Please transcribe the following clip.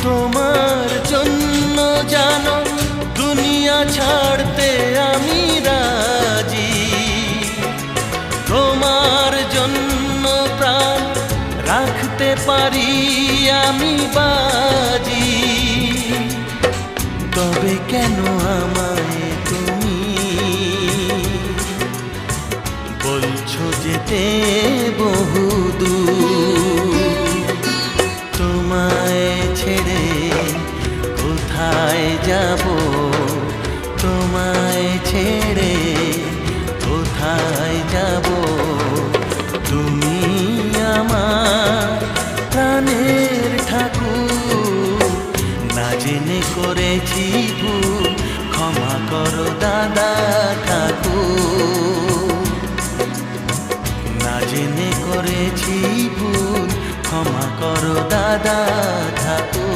তোমার জন্য জানো দুনিয়া ছাড়তে আমি রাজি, তোমার জন্য প্রাণ রাখতে পারি আমি বাজি। তবে কেন আমায় তুমি বলছো যেতে বহুদূর? তোমায় ছেড়ে কোথায় যাব, তোমায় ছেড়ে কোথায় যাব? তুমি আমার প্রাণের ঠাকুর, না জেনে করেছি ভুল, ক্ষমা করো দাদা ঠাকুর। না জেনে করেছি ভুল, ক্ষমা করো দাদা ঠাকুর।